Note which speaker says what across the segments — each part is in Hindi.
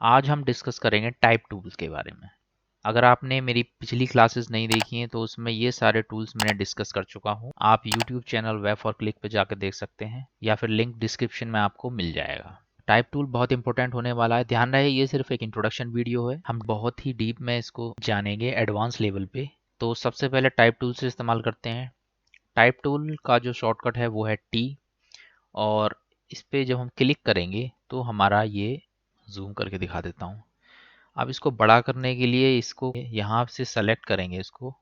Speaker 1: आज हम डिस्कस करेंगे टाइप टूल्स के बारे में। अगर आपने मेरी पिछली क्लासेस नहीं देखी हैं तो उसमें ये सारे टूल्स मैंने डिस्कस कर चुका हूँ। आप YouTube channel web for click पे जाकर देख सकते हैं या फिर लिंक डिस्क्रिप्शन में आपको मिल जाएगा। टाइप टूल बहुत इंपॉर्टेंट होने वाला है। ध्यान रहे ये सिर्फ एक इंट्रोडक्शन वीडियो है, हम बहुत ही डीप में इसको जानेंगे एडवांस लेवल पे। तो सबसे पहले टाइप टूल से इस्तेमाल करते हैं। टाइप टूल का जो शॉर्टकट है वो है टी, और इस पे जब हम क्लिक करेंगे तो हमारा ये जूम करके दिखा देता हूँ। अब इसको बड़ा करने के लिए इसको यहाँ से सेलेक्ट करेंगे इसको,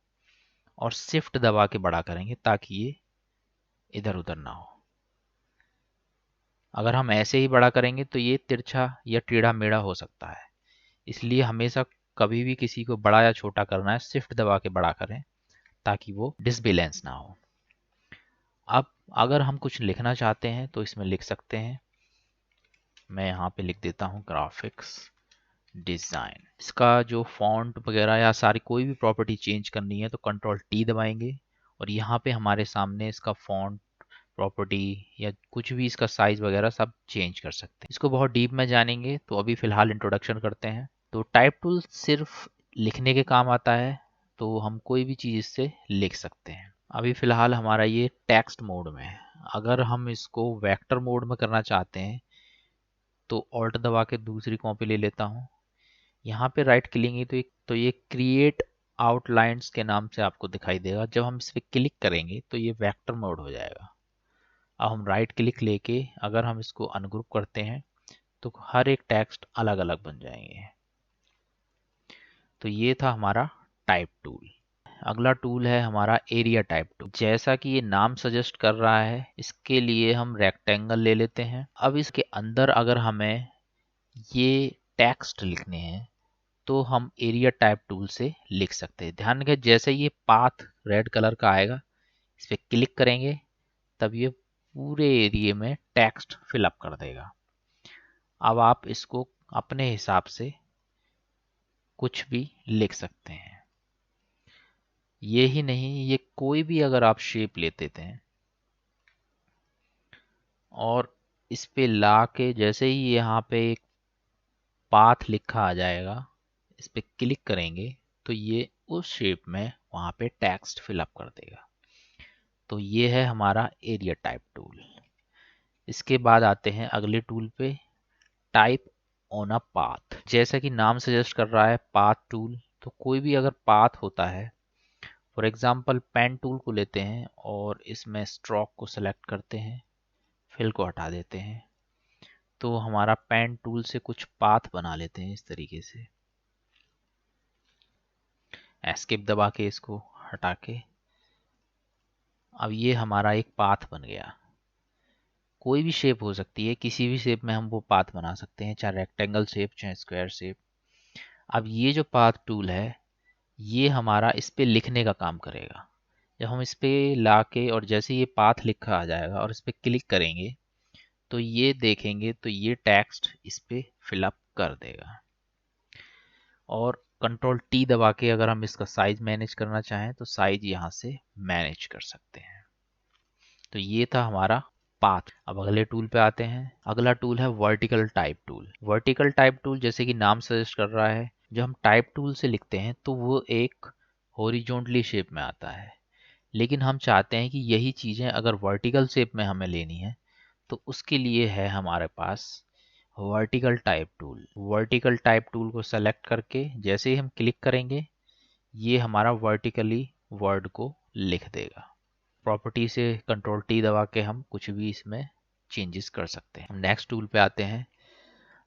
Speaker 1: और शिफ्ट दबा के बड़ा करेंगे ताकि ये इधर उधर ना हो। अगर हम ऐसे ही बड़ा करेंगे तो ये तिरछा या टेढ़ा मेढ़ा हो सकता है, इसलिए हमेशा कभी भी किसी को बड़ा या छोटा करना है शिफ्ट दबा के बड़ा करें ताकि वो डिसबैलेंस ना हो। अब अगर हम कुछ लिखना चाहते हैं तो इसमें लिख सकते हैं। मैं यहाँ पे लिख देता हूँ ग्राफिक्स डिज़ाइन। इसका जो फॉन्ट वगैरह या सारी कोई भी प्रॉपर्टी चेंज करनी है तो कंट्रोल टी दबाएंगे, और यहाँ पे हमारे सामने इसका फॉन्ट प्रॉपर्टी या कुछ भी इसका साइज वगैरह सब चेंज कर सकते हैं। इसको बहुत डीप में जानेंगे, तो अभी फ़िलहाल इंट्रोडक्शन करते हैं। तो टाइप टूल सिर्फ लिखने के काम आता है, तो हम कोई भी चीज़ इससे लिख सकते हैं। अभी फ़िलहाल हमारा ये टेक्स्ट मोड में है। अगर हम इसको वेक्टर मोड में करना चाहते हैं तो ऑल्ट दबा के दूसरी कॉपी ले लेता हूँ। यहाँ पे राइट क्लिक तो ये क्रिएट आउटलाइंस के नाम से आपको दिखाई देगा। जब हम इस पर क्लिक करेंगे तो ये वेक्टर मोड हो जाएगा। अब हम राइट क्लिक लेके अगर हम इसको अनग्रुप करते हैं तो हर एक टेक्स्ट अलग अलग बन जाएंगे। तो ये था हमारा टाइप टूल। अगला टूल है हमारा एरिया टाइप टूल। जैसा कि ये नाम सजेस्ट कर रहा है, इसके लिए हम रेक्टेंगल ले लेते हैं। अब इसके अंदर अगर हमें ये टेक्स्ट लिखने हैं तो हम एरिया टाइप टूल से लिख सकते हैं। ध्यान रखें, जैसे ये पाथ रेड कलर का आएगा, इस पर क्लिक करेंगे तब ये पूरे एरिया में टेक्स्ट फिलअप कर देगा। अब आप इसको अपने हिसाब से कुछ भी लिख सकते हैं। ये ही नहीं, ये कोई भी अगर आप शेप लेते थे और इस पे ला के जैसे ही यहाँ पे एक पाथ लिखा आ जाएगा, इस पे क्लिक करेंगे तो ये उस शेप में वहाँ पे टेक्स्ट फिलअप कर देगा। तो ये है हमारा एरिया टाइप टूल। इसके बाद आते हैं अगले टूल पे, टाइप ऑन अ पाथ। जैसा कि नाम सजेस्ट कर रहा है पाथ टूल, तो कोई भी अगर पाथ होता है, फॉर एग्जांपल पेन टूल को लेते हैं और इसमें स्ट्रोक को सेलेक्ट करते हैं, फिल को हटा देते हैं, तो हमारा पेन टूल से कुछ पाथ बना लेते हैं इस तरीके से। एस्केप दबा के इसको हटा के अब ये हमारा एक पाथ बन गया। कोई भी शेप हो सकती है, किसी भी शेप में हम वो पाथ बना सकते हैं, चाहे रेक्टेंगल शेप चाहे स्क्वायर शेप। अब ये जो पाथ टूल है ये हमारा इस पे लिखने का काम करेगा। जब हम इस पे ला के और जैसे ये पाथ लिखा आ जाएगा और इस पे क्लिक करेंगे तो ये देखेंगे तो ये टेक्स्ट इस पे फिलअप कर देगा। और कंट्रोल टी दबा के अगर हम इसका साइज मैनेज करना चाहें तो साइज यहाँ से मैनेज कर सकते हैं। तो ये था हमारा पाथ। अब अगले टूल पे आते हैं। अगला टूल है vertical type tool. Vertical type tool जैसे कि नाम सजेस्ट कर रहा है, जब हम टाइप टूल से लिखते हैं तो वो एक हॉरिजॉन्टली शेप में आता है, लेकिन हम चाहते हैं कि यही चीज़ें अगर वर्टिकल शेप में हमें लेनी है तो उसके लिए है हमारे पास vertical type tool. Vertical type tool को सेलेक्ट करके जैसे ही हम क्लिक करेंगे ये हमारा वर्टिकली वर्ड को लिख देगा। प्रॉपर्टी से कंट्रोल टी दबा के हम कुछ भी इसमें चेंजेस कर सकते हैं। नेक्स्ट टूल पे आते हैं।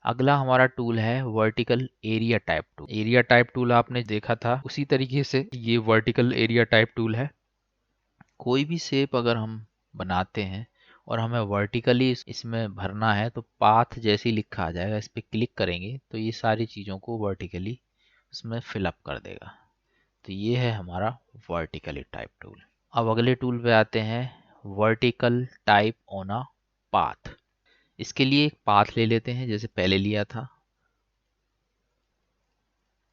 Speaker 1: अगला हमारा टूल है vertical area type tool. Area type tool आपने देखा था, उसी तरीके से ये वर्टिकल एरिया टाइप टूल है। कोई भी शेप अगर हम बनाते हैं और हमें वर्टिकली इसमें भरना है तो पाथ जैसे ही लिखा आ जाएगा, इस पर क्लिक करेंगे तो ये सारी चीज़ों को वर्टिकली उसमें फिलअप कर देगा। तो ये है हमारा वर्टिकली टाइप टूल। अब अगले टूल पे आते हैं, vertical type on a path. इसके लिए एक पाथ ले लेते हैं जैसे पहले लिया था।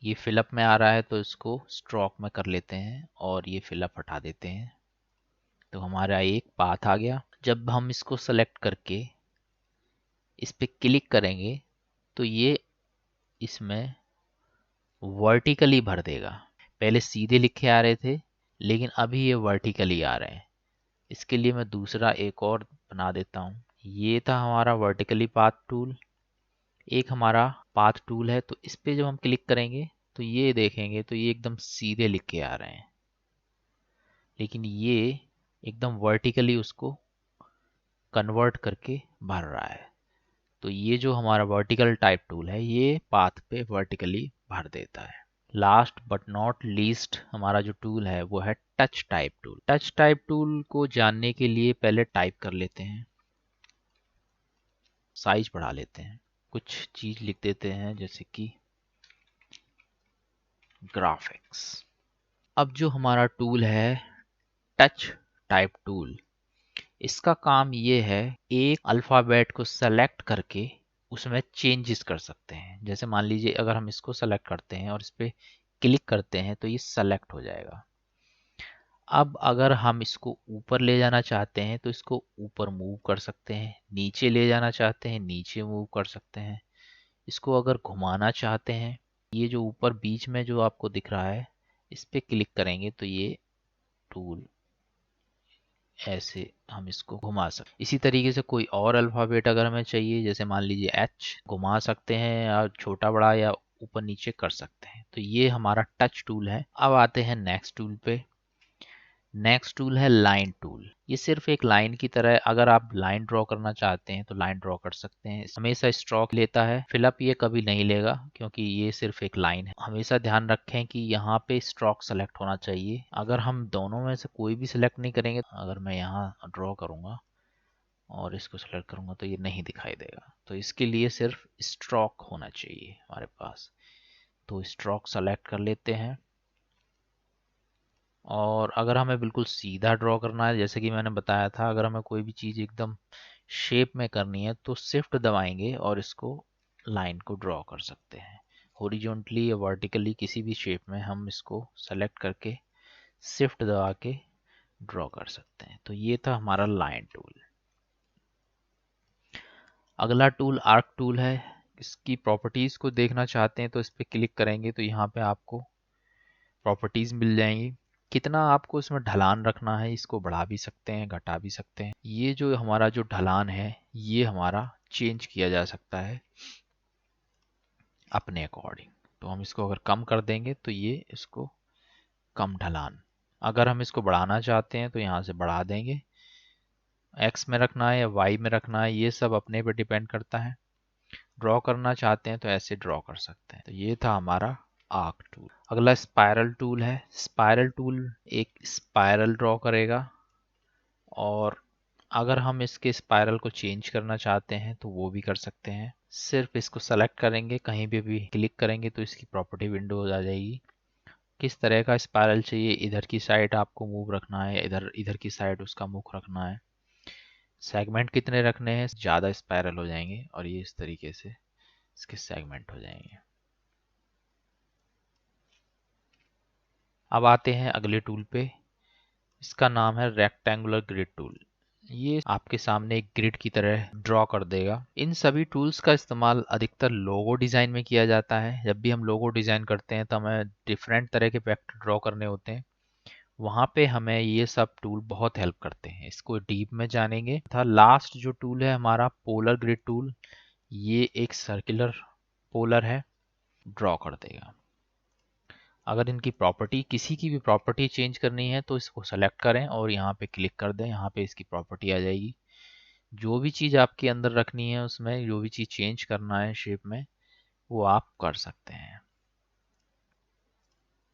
Speaker 1: ये फिलअप में आ रहा है तो इसको स्ट्रोक में कर लेते हैं और ये फिलअप हटा देते हैं, तो हमारा एक पाथ आ गया। जब हम इसको सेलेक्ट करके इस पे क्लिक करेंगे तो ये इसमें वर्टिकली भर देगा। पहले सीधे लिखे आ रहे थे लेकिन अभी ये वर्टिकली आ रहे हैं। इसके लिए मैं दूसरा एक और बना देता हूँ। ये था हमारा वर्टिकली पाथ टूल। एक हमारा पाथ टूल है, तो इस पे जब हम क्लिक करेंगे तो ये देखेंगे तो ये एकदम सीधे लिख के आ रहे हैं, लेकिन ये एकदम वर्टिकली उसको कन्वर्ट करके भर रहा है। तो ये जो हमारा वर्टिकल टाइप टूल है ये पाथ पे वर्टिकली भर देता है। लास्ट बट नॉट लीस्ट हमारा जो टूल है वो है touch type tool. Touch type tool को जानने के लिए पहले टाइप कर लेते हैं, साइज बढ़ा लेते हैं, कुछ चीज लिख देते हैं जैसे कि ग्राफिक्स। अब जो हमारा टूल है टच टाइप टूल, इसका काम ये है एक अल्फ़ाबेट को सेलेक्ट करके उसमें चेंजेस कर सकते हैं। जैसे मान लीजिए अगर हम इसको सेलेक्ट करते हैं और इस पर क्लिक करते हैं तो ये सेलेक्ट हो जाएगा। अब अगर हम इसको ऊपर ले जाना चाहते हैं तो इसको ऊपर मूव कर सकते हैं, नीचे ले जाना चाहते हैं नीचे मूव कर सकते हैं। इसको अगर घुमाना चाहते हैं, ये जो ऊपर बीच में जो आपको दिख रहा है इस पे क्लिक करेंगे तो ये टूल ऐसे हम इसको घुमा सकते। इसी तरीके से कोई और अल्फ़ाबेट अगर हमें चाहिए, जैसे मान लीजिए एच, घुमा सकते हैं या छोटा बड़ा या ऊपर नीचे कर सकते हैं। तो ये हमारा टच टूल है। अब आते हैं नेक्स्ट टूल पे। नेक्स्ट टूल है लाइन टूल। ये सिर्फ एक लाइन की तरह है। अगर आप लाइन ड्रॉ करना चाहते हैं तो लाइन ड्रॉ कर सकते हैं। हमेशा स्ट्रोक लेता है, फिलअप ये कभी नहीं लेगा क्योंकि ये सिर्फ एक लाइन है। हमेशा ध्यान रखें कि यहाँ पे स्ट्रोक सेलेक्ट होना चाहिए। अगर हम दोनों में से कोई भी सिलेक्ट नहीं करेंगे, अगर मैं यहाँ ड्रॉ करूँगा और इसको सेलेक्ट करूँगा तो ये नहीं दिखाई देगा। तो इसके लिए सिर्फ स्ट्रोक होना चाहिए हमारे पास। तो स्ट्रोक सेलेक्ट कर लेते हैं। और अगर हमें बिल्कुल सीधा ड्रॉ करना है, जैसे कि मैंने बताया था, अगर हमें कोई भी चीज़ एकदम शेप में करनी है तो शिफ्ट दबाएंगे और इसको लाइन को ड्रॉ कर सकते हैं। हॉरिजॉन्टली या वर्टिकली किसी भी शेप में हम इसको सेलेक्ट करके शिफ्ट दबा के ड्रॉ कर सकते हैं। तो ये था हमारा लाइन टूल। अगला टूल आर्क टूल है। इसकी प्रॉपर्टीज़ को देखना चाहते हैं तो इस पर क्लिक करेंगे तो यहाँ पे आपको प्रॉपर्टीज़ मिल जाएंगी। कितना आपको इसमें ढलान रखना है, इसको बढ़ा भी सकते हैं घटा भी सकते हैं। ये जो हमारा जो ढलान है ये हमारा चेंज किया जा सकता है अपने अकॉर्डिंग। तो हम इसको अगर कम कर देंगे तो ये इसको कम ढलान। अगर हम इसको बढ़ाना चाहते हैं तो यहाँ से बढ़ा देंगे। एक्स में रखना है या वाई में रखना है ये सब अपने पे डिपेंड करता है। ड्रॉ करना चाहते हैं तो ऐसे ड्रॉ कर सकते हैं। तो ये था हमारा आर्क टूल। अगला स्पाइरल टूल है। स्पाइरल टूल एक स्पाइरल ड्रॉ करेगा और अगर हम इसके स्पाइरल को चेंज करना चाहते हैं तो वो भी कर सकते हैं। सिर्फ इसको सेलेक्ट करेंगे, कहीं भी क्लिक करेंगे तो इसकी प्रॉपर्टी विंडो आ जाएगी। किस तरह का स्पाइरल चाहिए, इधर की साइड आपको मूव रखना है, इधर इधर की साइड उसका मुख रखना है। सेगमेंट कितने रखने हैं, ज़्यादा स्पाइरल हो जाएंगे और ये इस तरीके से इसके सेगमेंट हो जाएंगे। अब आते हैं अगले टूल पे। इसका नाम है रेक्टेंगुलर ग्रिड टूल। ये आपके सामने एक ग्रिड की तरह ड्रॉ कर देगा। इन सभी टूल्स का इस्तेमाल अधिकतर लोगो डिज़ाइन में किया जाता है। जब भी हम लोगो डिज़ाइन करते हैं तो हमें डिफरेंट तरह के वेक्टर ड्रॉ करने होते हैं, वहाँ पे हमें ये सब टूल बहुत हेल्प करते हैं। इसको डीप में जानेंगे। था लास्ट जो टूल है हमारा पोलर ग्रिड टूल। ये एक सर्कुलर पोलर है, ड्रॉ कर देगा। अगर इनकी प्रॉपर्टी, किसी की भी प्रॉपर्टी चेंज करनी है तो इसको सेलेक्ट करें और यहाँ पे क्लिक कर दें। यहाँ पे इसकी प्रॉपर्टी आ जाएगी। जो भी चीज़ आपके अंदर रखनी है, उसमें जो भी चीज़ चेंज करना है शेप में, वो आप कर सकते हैं।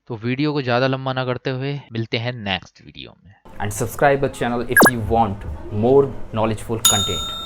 Speaker 1: तो वीडियो को ज़्यादा लंबा ना करते हुए मिलते हैं नेक्स्ट वीडियो में।
Speaker 2: And subscribe the channel if you want more knowledgeful content.